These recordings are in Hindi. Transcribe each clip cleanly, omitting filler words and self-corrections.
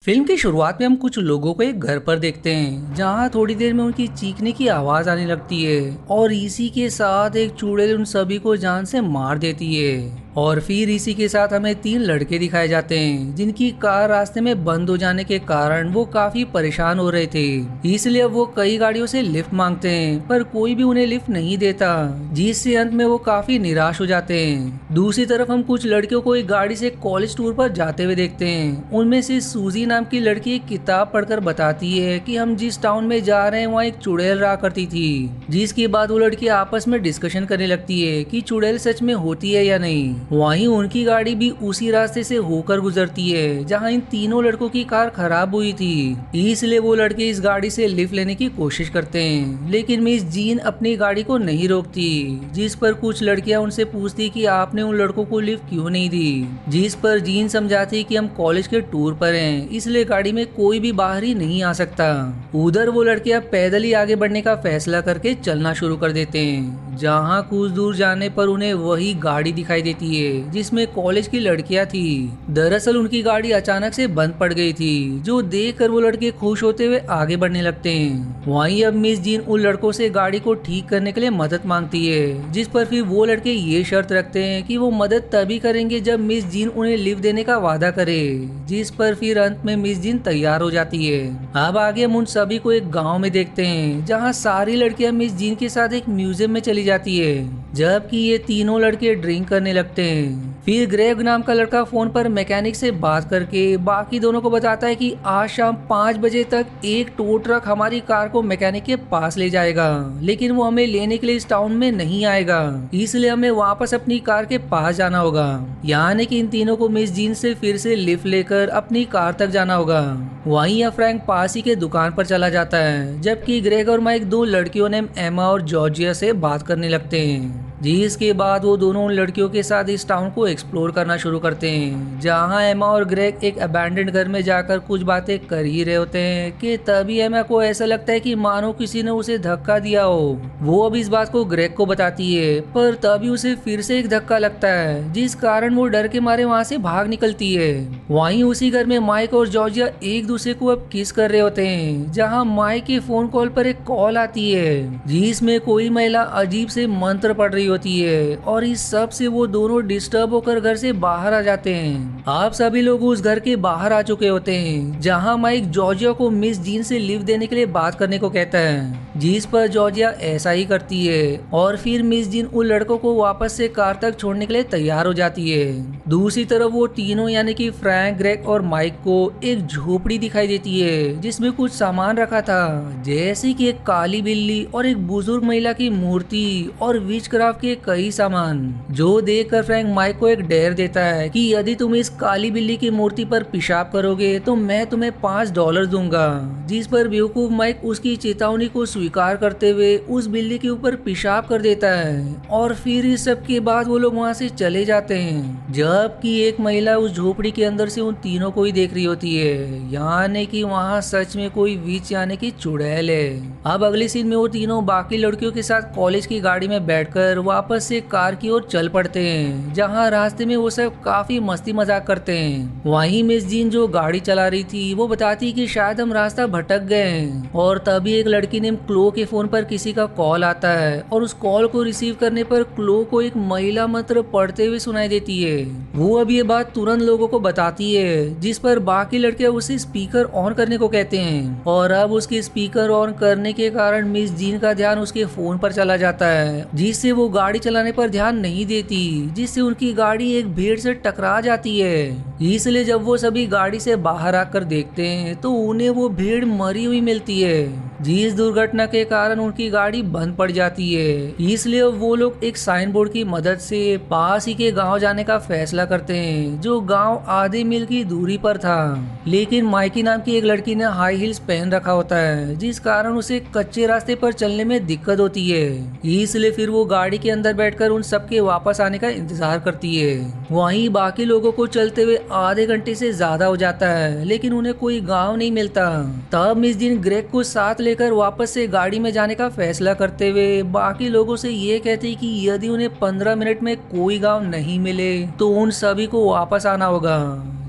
फिल्म की शुरुआत में हम कुछ लोगों को एक घर पर देखते हैं जहां थोड़ी देर में उनकी चीखने की आवाज आने लगती है और इसी के साथ एक चुड़ैल उन सभी को जान से मार देती है। और फिर इसी के साथ हमें तीन लड़के दिखाए जाते हैं जिनकी कार रास्ते में बंद हो जाने के कारण वो काफी परेशान हो रहे थे, इसलिए वो कई गाड़ियों से लिफ्ट मांगते हैं पर कोई भी उन्हें लिफ्ट नहीं देता, जिससे अंत में वो काफी निराश हो जाते हैं। दूसरी तरफ हम कुछ लड़कियों को एक गाड़ी से कॉलेज टूर पर जाते हुए देखते हैं। उनमें से सूजी नाम की लड़की एक किताब पढ़कर बताती है कि हम जिस टाउन में जा रहे हैं वहाँ एक चुड़ैल रहा करती थी, जिसके बाद वो लड़की आपस में डिस्कशन करने लगती है कि चुड़ैल सच में होती है या नहीं। वहीं उनकी गाड़ी भी उसी रास्ते से होकर गुजरती है जहां इन तीनों लड़कों की कार खराब हुई थी, इसलिए वो लड़के इस गाड़ी से लिफ्ट लेने की कोशिश करते हैं, लेकिन मिस जीन अपनी गाड़ी को नहीं रोकती, जिस पर कुछ लड़कियां उनसे पूछती कि आपने उन लड़कों को लिफ्ट क्यों नहीं दी, जिस पर जीन समझाती कि हम कॉलेज के टूर पर हैं इसलिए गाड़ी में कोई भी बाहर ही नहीं आ सकता। उधर वो लड़कियां पैदल ही आगे बढ़ने का फैसला करके चलना शुरू कर देते हैं, जहां कुछ दूर जाने पर उन्हें वही गाड़ी दिखाई देती है जिसमें कॉलेज की लड़कियां थी। दरअसल उनकी गाड़ी अचानक से बंद पड़ गई थी, जो देखकर वो लड़के खुश होते हुए आगे बढ़ने लगते हैं। वहीं अब मिस जीन उन लड़कों से गाड़ी को ठीक करने के लिए मदद मांगती है, जिस पर फिर वो लड़के ये शर्त रखते हैं कि वो मदद तभी करेंगे जब मिस जीन उन्हें लिफ्ट देने का वादा करे, जिस पर फिर अंत में मिस जीन तैयार हो जाती है। अब आगे हम उन सभी को एक गाँव में देखते हैं जहाँ सारी लड़कियां मिस जीन के साथ एक म्यूजियम में चली जाती है, जबकि ये तीनों लड़के ड्रिंक करने लगते हैं। फिर ग्रेग नाम का लड़का फोन पर मैकेनिक से बात करके बाकी दोनों को बताता है कि आज शाम 5 बजे तक एक टो ट्रक हमारी कार को मैकेनिक के पास ले जाएगा, लेकिन वो हमें लेने के लिए इस टाउन में नहीं आएगा, इसलिए हमें वापस अपनी कार के पास जाना होगा। यानी कि इन तीनों को मिस जीन से फिर से लिफ्ट लेकर अपनी कार तक जाना होगा। वहीं फ्रैंक पास ही के दुकान पर चला जाता है, जबकि ग्रेग और माइक दो लड़कियों ने एमा और जॉर्जिया से बात करने लगते हैं, जिसके बाद वो दोनों उन लड़कियों के साथ इस टाउन को एक्सप्लोर करना शुरू करते हैं, जहां एमा और ग्रेग एक अबैंडन्ड घर में जाकर कुछ बातें कर ही रहे होते हैं कि तभी एमा को ऐसा लगता है कि मानो किसी ने उसे धक्का दिया हो। वो अब इस बात को ग्रेग को बताती है, पर तभी उसे फिर से एक धक्का लगता है, जिस कारण वो डर के मारे वहां से भाग निकलती है। वहीं उसी घर में माइक और जॉर्जिया एक दूसरे को अब किस कर रहे होते हैं, जहाँ माइक के फोन कॉल पर एक कॉल आती है जिसमें कोई महिला अजीब से मंत्र पढ़ रही होती है, और इस सब से वो दोनों डिस्टर्ब होकर घर से बाहर आ जाते हैं। आप सभी लोग उस घर के बाहर आ चुके होते हैं, जहां माइक जॉर्जिया को मिस जीन से लिफ्ट देने के लिए बात करने को कहता है, जिस पर जॉर्जिया ऐसा ही करती है और फिर मिस जीन उन लड़कों को वापस से कार तक छोड़ने के लिए तैयार हो जाती है। दूसरी तरफ वो तीनों यानी कि फ्रैंक, ग्रेग और माइक को एक झोपड़ी दिखाई देती है जिसमें कुछ सामान रखा था, जैसे कि एक काली बिल्ली और एक बुजुर्ग महिला की मूर्ति और विचक्राफ्ट के कई सामान, जो देखकर फ्रैंक माइक को एक डेयर देता है कि यदि तुम इस काली बिल्ली की मूर्ति पर पेशाब करोगे तो मैं तुम्हें $5 दूंगा, जिस पर बेवकूफ माइक उसकी चेतावनी को स्वीकार करते हुए उस बिल्ली के ऊपर पेशाब कर देता है, और फिर इस सब के बाद वो लोग वहाँ से चले जाते हैं, जबकि एक महिला उस झोपड़ी के अंदर से उन तीनों को ही देख रही होती है, यानी कि वहाँ सच में कोई विच यानी कि चुड़ैल है। अब अगले सीन में वो तीनों बाकी लड़कियों के साथ कॉलेज की गाड़ी में बैठकर वापस से कार की ओर चल पड़ते हैं, जहाँ रास्ते में वो सब काफी मस्ती मजाक करते हैं। वहीं मिस जीन जो गाड़ी चला रही थी वो बताती कि शायद हम रास्ता भटक गए हैं, और तभी एक लड़की नेम क्लो के फोन पर किसी का कॉल आता है, और उस कॉल को रिसीव करने पर क्लो को एक महिला मंत्र पढ़ते हुए सुनाई देती है। वो अब ये बात तुरंत लोगों को बताती है, जिस पर बाकी लड़कियां उसे स्पीकर ऑन करने को कहते हैं, और अब उसके स्पीकर ऑन करने के कारण मिस जीन का ध्यान उसके फोन पर चला जाता है, जिससे वो गाड़ी चलाने पर ध्यान नहीं देती, जिससे उनकी गाड़ी एक भीड़ से टकरा जाती है। इसलिए जब वो सभी गाड़ी से बाहर आकर देखते हैं तो उन्हें वो भीड़ मरी हुई मिलती है, जिस दुर्घटना के कारण उनकी गाड़ी बंद पड़ जाती है। इसलिए वो लोग एक साइन बोर्ड की मदद से पास ही के गांव जाने का फैसला करते हैं, जो गांव आधे मील की दूरी पर था, लेकिन माइकी नाम की एक लड़की ने हाई हील्स पहन रखा होता है, जिस कारण उसे कच्चे रास्ते पर चलने में दिक्कत होती है। इसलिए फिर वो गाड़ी के अंदर बैठकर उन सबके वापस आने का इंतजार करती है। वहीं बाकी लोगों को चलते हुए आधे घंटे से ज्यादा हो जाता है, लेकिन उन्हें कोई गांव नहीं मिलता। तब मिस दिन ग्रेग को साथ लेकर वापस से गाड़ी में जाने का फैसला करते हुए बाकी लोगों से ये कहते कि यदि उन्हें 15 मिनट में कोई गांव नहीं मिले तो उन सभी को वापस आना होगा,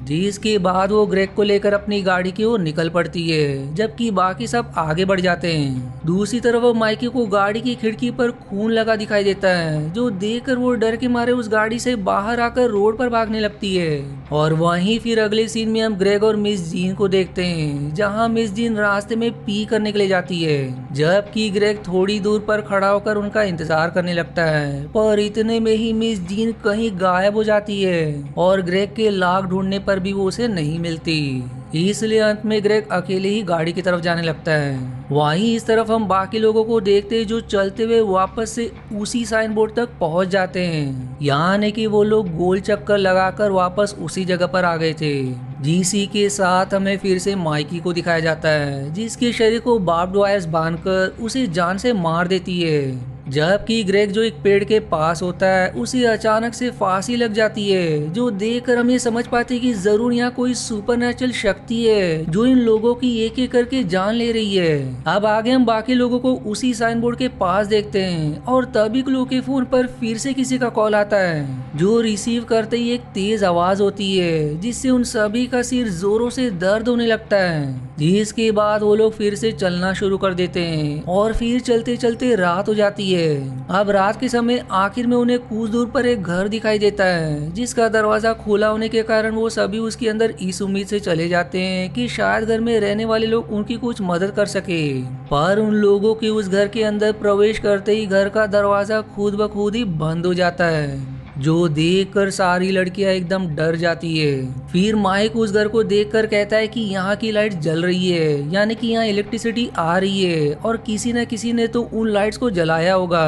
जिसके बाद वो ग्रेग को लेकर अपनी गाड़ी की ओर निकल पड़ती है, जबकि बाकी सब आगे बढ़ जाते हैं। दूसरी तरफ माइकी को गाड़ी की खिड़की पर खून लगा दिखाई देता है, जो देखकर वो डर के मारे उस गाड़ी से बाहर आकर रोड पर भागने लगती है। और वहीं फिर अगले सीन में हम ग्रेग और मिस जीन को देखते हैं, जहां मिस जीन रास्ते में पी करने के लिए जाती है, जबकि ग्रेग थोड़ी दूर पर खड़ा होकर उनका इंतजार करने लगता है। पर इतने में ही मिस जीन कहीं गायब हो जाती है और ग्रेग के लाख ढूंढने पर भी वो उसे नहीं मिलती। इसलिए अंत में ग्रेग अकेले ही गाड़ी की तरफ जाने लगता है। वहीं इस तरफ हम बाकी लोगों को देखते हैं जो चलते हुए वापस से उसी साइन बोर्ड तक पहुंच जाते हैं, यानी कि वो लोग गोल चक्कर लगाकर वापस उसी जगह पर आ गए थे। जीसी के साथ हमें फिर से माइकी को दिखाया जाता है, जिसके शरीर को बार्ब्ड वायर्स बांधकर उसे जान से मार देती है। जबकि ग्रेग जो एक पेड़ के पास होता है, उसे अचानक से फांसी लग जाती है, जो देखकर हम ये समझ पाते हैं कि जरूर यहाँ कोई सुपरनेचुरल शक्ति है जो इन लोगों की एक एक करके जान ले रही है। अब आगे हम बाकी लोगों को उसी साइन बोर्ड के पास देखते हैं और तभी क्लो के फोन पर फिर से किसी का कॉल आता है, जो रिसीव करते ही एक तेज आवाज होती है, जिससे उन सभी का सिर जोरों से दर्द होने लगता है। जिसके बाद वो लोग फिर से चलना शुरू कर देते हैं और फिर चलते चलते रात हो जाती है। अब रात के समय आखिर में उन्हें कुछ दूर पर एक घर दिखाई देता है, जिसका दरवाजा खुला होने के कारण वो सभी उसके अंदर इस उम्मीद से चले जाते हैं कि शायद घर में रहने वाले लोग उनकी कुछ मदद कर सके। पर उन लोगों के उस घर के अंदर प्रवेश करते ही घर का दरवाजा खुद ब खुद ही बंद हो जाता है, जो देखकर सारी लड़कियां एकदम डर जाती है। फिर माइक उस घर को देखकर कहता है कि यहाँ की लाइट जल रही है, यानी कि यहाँ इलेक्ट्रिसिटी आ रही है और किसी न किसी ने तो उन लाइट्स को जलाया होगा,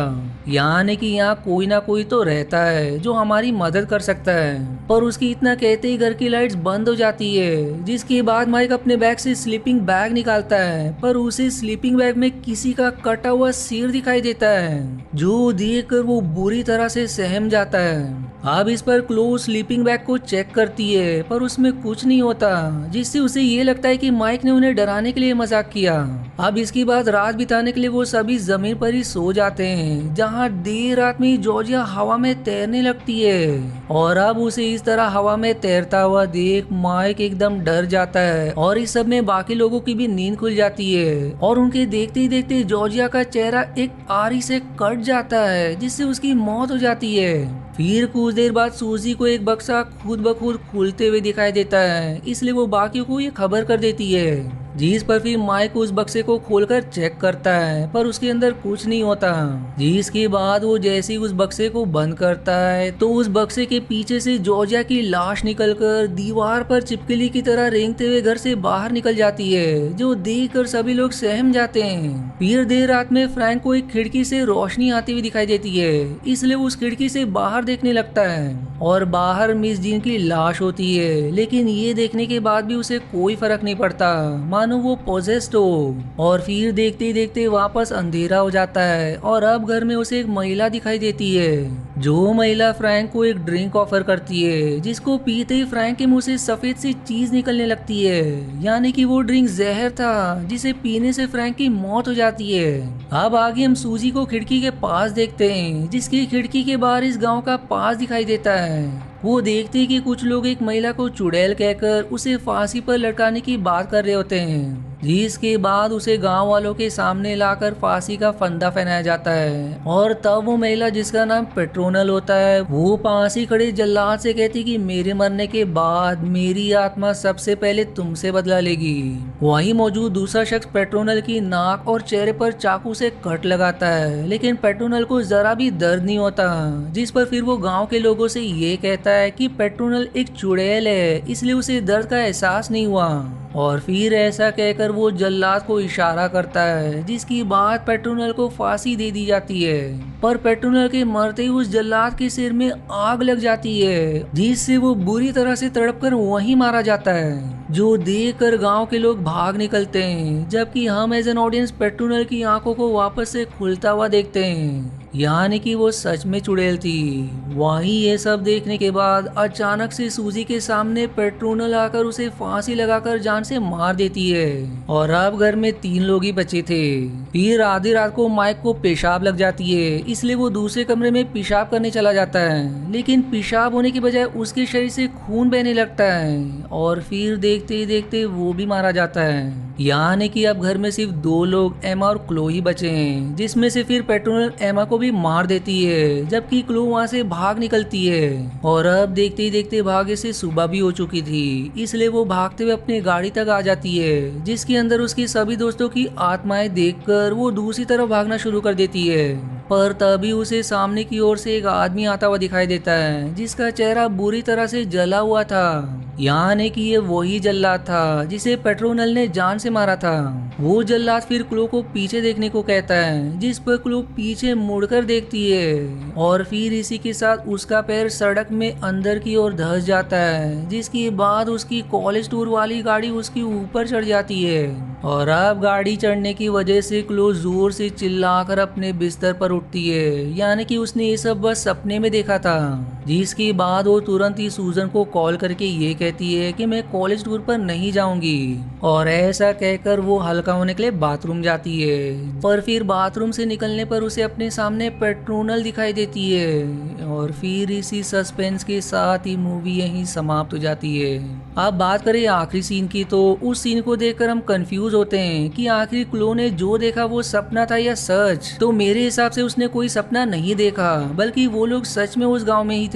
यानी कि यहाँ कोई ना कोई तो रहता है जो हमारी मदद कर सकता है। पर उसकी इतना कहते ही घर की लाइट्स बंद हो जाती है, जिसके बाद माइक अपने बैग से स्लीपिंग बैग निकालता है, पर उसे स्लीपिंग बैग में किसी का कटा हुआ सिर दिखाई देता है, जो देखकर वो बुरी तरह से सहम जाता है। अब इस पर क्लो स्लीपिंग बैग को चेक करती है, पर उसमें कुछ नहीं होता, जिससे उसे ये लगता है कि माइक ने उन्हें डराने के लिए मजाक किया। अब इसके बाद रात बिताने के लिए वो सभी जमीन पर ही सो जाते हैं, जहां देर रात में जॉर्जिया हवा में तैरने लगती है। और अब उसे इस तरह हवा में तैरता हुआ देख माइक एकदम डर जाता है और इस सब में बाकी लोगों की भी नींद खुल जाती है और उनके देखते ही देखते जॉर्जिया का चेहरा एक आरी से कट जाता है, जिससे उसकी मौत हो जाती है। फिर कुछ देर बाद सूजी को एक बक्सा खुद ब खुद खुलते हुए दिखाई देता है, इसलिए वो बाकियों को ये खबर कर देती है। जिस पर फिर माइक उस बक्से को खोलकर चेक करता है, पर उसके अंदर कुछ नहीं होता। जिसके बाद वो जैसे ही उस बक्से को बंद करता है तो उस बक्से के पीछे से जॉर्जिया की लाश निकलकर दीवार पर चिपकली की तरह रेंगते हुए घर से बाहर निकल जाती है, जो देखकर सभी लोग सहम जाते हैं। फिर देर रात में फ्रैंक को एक खिड़की से रोशनी आती हुई दिखाई देती है, इसलिए वो उस खिड़की से बाहर देखने लगता है और बाहर मिस जीन की लाश होती है, लेकिन ये देखने के बाद भी उसे कोई फर्क नहीं पड़ता, मानो वो पोजेस्ड हो। और फिर देखते ही देखते वापस अंधेरा हो जाता है और अब घर में उसे एक महिला दिखाई देती है, जो महिला फ्रैंक को एक ड्रिंक ऑफर करती है, जिसको पीते ही फ्रैंक के मुंह से सफेद सी चीज निकलने लगती है, यानी कि वो ड्रिंक जहर था, जिसे पीने से फ्रैंक की मौत हो जाती है। अब आगे हम सूजी को खिड़की के पास देखते हैं, जिसकी खिड़की के बाहर इस गांव का पास दिखाई देता है। वो देखते हैं कि कुछ लोग एक महिला को चुड़ैल कहकर उसे फांसी पर लटकाने की बात कर रहे होते हैं, जिसके बाद उसे गांव वालों के सामने लाकर फांसी का फंदा पहनाया जाता है। और तब वो महिला, जिसका नाम पेट्रोनल होता है, वो पास ही खड़े जल्लाद से कहती कि मेरे मरने के बाद मेरी आत्मा सबसे पहले तुमसे बदला लेगी। वहीं मौजूद दूसरा शख्स पेट्रोनल की नाक और चेहरे पर चाकू से कट लगाता है, लेकिन पेट्रोनल को जरा भी दर्द नहीं होता, जिस पर फिर वो गाँव के लोगों से ये कहता है कि पेट्रोनल एक चुड़ैल है, इसलिए उसे दर्द का एहसास नहीं हुआ। और फिर ऐसा कहकर वो जल्लाद को इशारा करता है, जिसकी बाद पेट्रोनल को फांसी दे दी जाती है। पर पेट्रोनल के मरते ही उस जल्लाद के सिर में आग लग जाती है, जिससे वो बुरी तरह से तड़पकर वहीं मारा जाता है, जो देखकर गांव के लोग भाग निकलते हैं, जबकि हम एज एन ऑडियंस पेट्रोनल की आंखों को वापस से खुलता हुआ देखते हैं। यानी कि वो सच में चुड़ैल थी। वहीं ये सब देखने के बाद अचानक से सूजी के सामने पेट्रोनल आकर उसे फांसी लगाकर जान से मार देती है और अब घर में 3 लोग ही बचे थे। फिर आधी रात को माइक को पेशाब लग जाती है, इसलिए वो दूसरे कमरे में पेशाब करने चला जाता है, लेकिन पेशाब होने की बजाय उसके शरीर से खून बहने लगता है और फिर देखते ही देखते वो भी मारा जाता है। यानी कि अब घर में सिर्फ 2 लोग एमा और क्लो ही बचे हैं, जिसमें से फिर पेट्रोनल एमा को भी मार देती है, जबकि क्लो वहां से भाग निकलती है। और अब देखते ही देखते भागे से सुबह भी हो चुकी थी, इसलिए वो भागते हुए अपनी गाड़ी तक आ जाती है, जिसके अंदर उसकी सभी दोस्तों की आत्माएं देखकर वो दूसरी तरफ भागना शुरू कर देती है। पर तभी उसे सामने की ओर से एक आदमी आता हुआ दिखाई देता है, जिसका चेहरा बुरी तरह से जला हुआ था। यानी कि ये वही जल्लाद था जिसे पेट्रोनल ने जान से मारा था। वो जल्लाद फिर क्लो को पीछे देखने को कहता है, जिस पर क्लो पीछे मुड़कर देखती है और फिर इसी के साथ उसका पैर सड़क में अंदर की ओर धंस जाता है, जिसके बाद उसकी कॉलेज टूर वाली गाड़ी उसके ऊपर चढ़ जाती है। और अब गाड़ी चढ़ने की वजह से क्लो जोर से चिल्लाकर अपने बिस्तर पर उठती है, यानी कि उसने ये सब बस सपने में देखा था। जिसके बाद वो तुरंत ही सूजन को कॉल करके ये कहती है कि मैं कॉलेज टूर पर नहीं जाऊंगी, और ऐसा कहकर वो हल्का होने के लिए बाथरूम जाती है। पर फिर बाथरूम से निकलने पर उसे अपने सामने पेट्रोनल दिखाई देती है और फिर इसी सस्पेंस के साथ ही मूवी यहीं समाप्त हो जाती है। अब बात करें आखिरी सीन की, तो उस सीन को देखकर हम कंफ्यूज होते हैं कि आखिर क्लो ने जो देखा वो सपना था या सच। तो मेरे हिसाब से उसने कोई सपना नहीं देखा, बल्कि वो लोग सच में उस गांव में ही थे।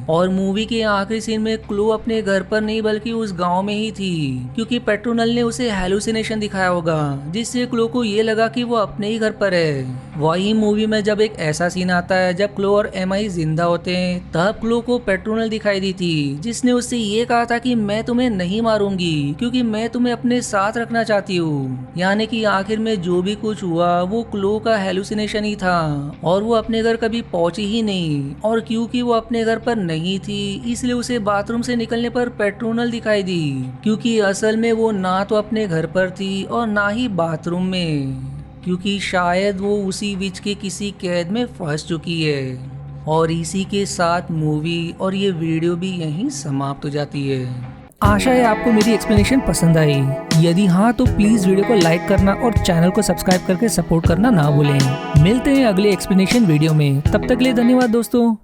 और मूवी के आखिरी सीन में क्लो अपने घर पर नहीं बल्कि उस गांव में ही थी, क्योंकि पेट्रोनल ने उसे हेलुसिनेशन दिखाया होगा, जिससे क्लो को ये लगा कि वो अपने ही घर पर है। वही मूवी में जब एक ऐसा सीन आता है जब क्लो और एमआई जिंदा होते हैं, तब क्लो को पेट्रोनल दिखाई दी थी, जिसने उससे ये कहा था कि मैं तुम्हें नहीं मारूंगी क्योंकि मैं तुम्हें अपने साथ रखना चाहती हूँ। यानी कि आखिर में जो भी कुछ हुआ वो क्लो का हेलुसिनेशन ही था और वो अपने घर कभी पहुंची ही नहीं। और क्योंकि वो अपने घर पर नहीं थी, इसलिए उसे बाथरूम से निकलने पर पेट्रोनल दिखाई दी, क्योंकि असल में वो ना तो अपने घर पर थी और ना ही बाथरूम में, क्योंकि शायद वो उसी विच के किसी कैद में फंस चुकी है। और इसी के साथ मूवी और ये वीडियो भी यहीं समाप्त हो जाती है। आशा है आपको मेरी एक्सप्लेनेशन पसंद आई। यदि हाँ तो प्लीज वीडियो को लाइक करना और चैनल को सब्सक्राइब करके सपोर्ट करना ना भूलें। मिलते हैं अगले एक्सप्लेनेशन वीडियो में, तब तक के लिए धन्यवाद दोस्तों।